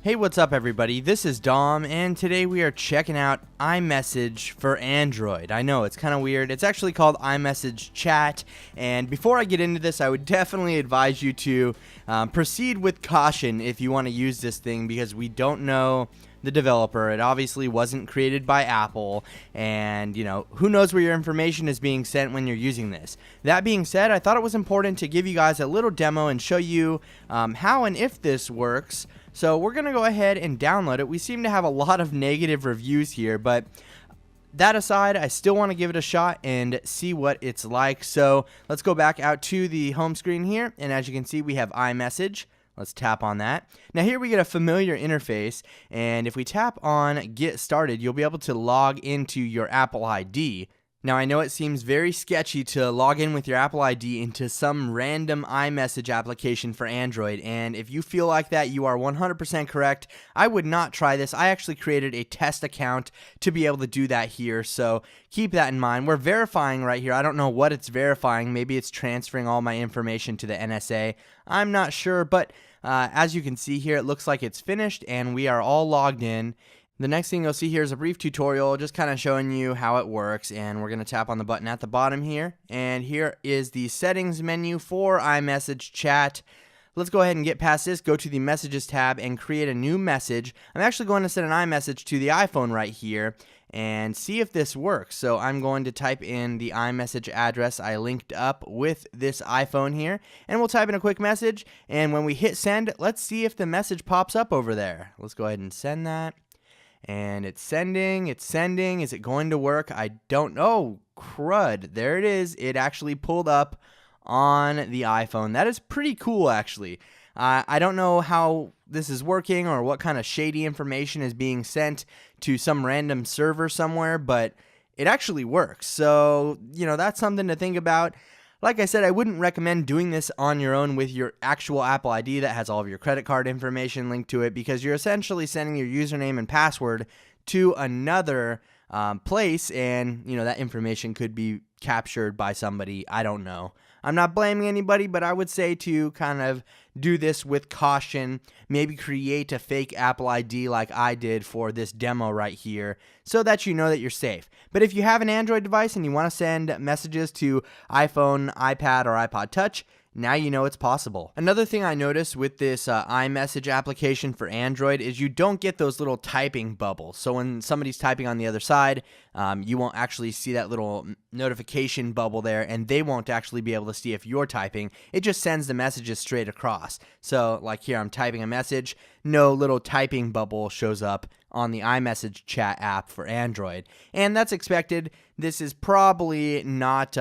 Hey, what's up everybody? This is Dom, and today we are checking out iMessage for Android. I know, it's kind of weird. It's actually called iMessage Chat, and before I get into this, I would definitely advise you to proceed with caution if you want to use this thing, because we don't know the developer. It obviously wasn't created by Apple, and who knows where your information is being sent when you're using this. That being said, I thought it was important to give you guys a little demo and show you how and if this works. So we're going to go ahead and download it. We seem to have a lot of negative reviews here, but that aside, I still want to give it a shot and see what it's like. So let's go back out to the home screen here, and as you can see, we have iMessage. Let's tap on that. Now here we get a familiar interface, and if we tap on Get Started, you'll be able to log into your Apple ID. Now I know it seems very sketchy to log in with your Apple ID into some random iMessage application for Android, and if you feel like that, you are 100% correct. I would not try this. I actually created a test account to be able to do that here, so keep that in mind. We're verifying right here. I don't know what it's verifying. Maybe it's transferring all my information to the NSA. I'm not sure, but as you can see here, it looks like it's finished and we are all logged in. The next thing you'll see here is a brief tutorial just kind of showing you how it works, and we're going to tap on the button at the bottom here, and here is the settings menu for iMessage Chat. Let's go ahead and get past this, go to the Messages tab and create a new message. I'm actually going to send an iMessage to the iPhone right here and see if this works. So I'm going to type in the iMessage address I linked up with this iPhone here, and we'll type in a quick message, and when we hit send, let's see if the message pops up over there. Let's go ahead and send that. And it's sending. Is it going to work? I don't know. Crud. There it is. It actually pulled up on the iPhone. That is pretty cool, actually. I don't know how this is working or what kind of shady information is being sent to some random server somewhere, but it actually works. So, that's something to think about. Like I said, I wouldn't recommend doing this on your own with your actual Apple ID that has all of your credit card information linked to it, because you're essentially sending your username and password to another place, and that information could be captured by somebody. I don't know. I'm not blaming anybody, but I would say to kind of do this with caution. Maybe create a fake Apple ID like I did for this demo right here, so that you know that you're safe. But if you have an Android device and you want to send messages to iPhone, iPad, or iPod Touch, now you know it's possible. Another thing I noticed with this iMessage application for Android is you don't get those little typing bubbles. So when somebody's typing on the other side, you won't actually see that little notification bubble there, and they won't actually be able to see if you're typing. It just sends the messages straight across. So like here, I'm typing a message, no little typing bubble shows up on the iMessage Chat app for Android, and that's expected. This is probably not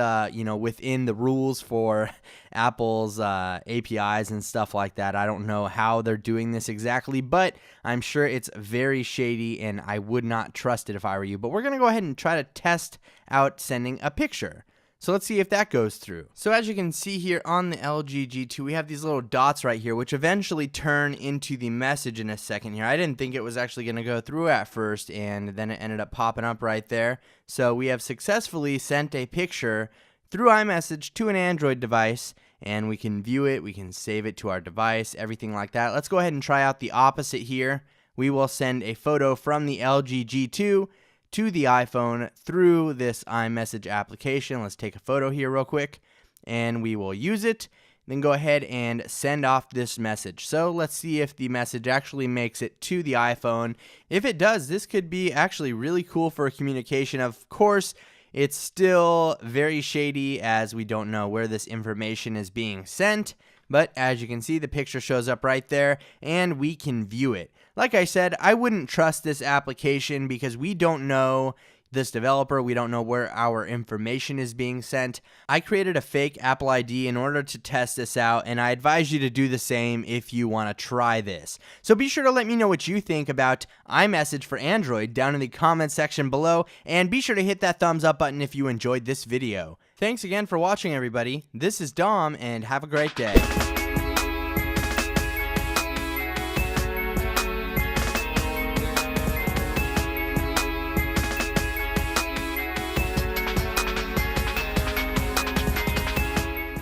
within the rules for Apple's APIs and stuff like that. I don't know how they're doing this exactly, but I'm sure it's very shady, and I would not trust it if I were you. But we're gonna go ahead and try to test out sending a picture. So let's see if that goes through. So as you can see here on the LG G2, we have these little dots right here, which eventually turn into the message in a second here. I didn't think it was actually going to go through at first, and then it ended up popping up right there. So we have successfully sent a picture through iMessage to an Android device, and we can view it, we can save it to our device, everything like that. Let's go ahead and try out the opposite here. We will send a photo from the LG G2 to the iPhone through this iMessage application. Let's take a photo here real quick, and we will use it. Then go ahead and send off this message. So let's see if the message actually makes it to the iPhone. If it does, this could be actually really cool for communication. Of course, it's still very shady, as we don't know where this information is being sent. But as you can see, the picture shows up right there, and we can view it. Like I said, I wouldn't trust this application because we don't know this developer. We don't know where our information is being sent. I created a fake Apple ID in order to test this out, and I advise you to do the same if you want to try this. So be sure to let me know what you think about iMessage for Android down in the comment section below, and be sure to hit that thumbs up button if you enjoyed this video. Thanks again for watching, everybody. This is Dom, and have a great day.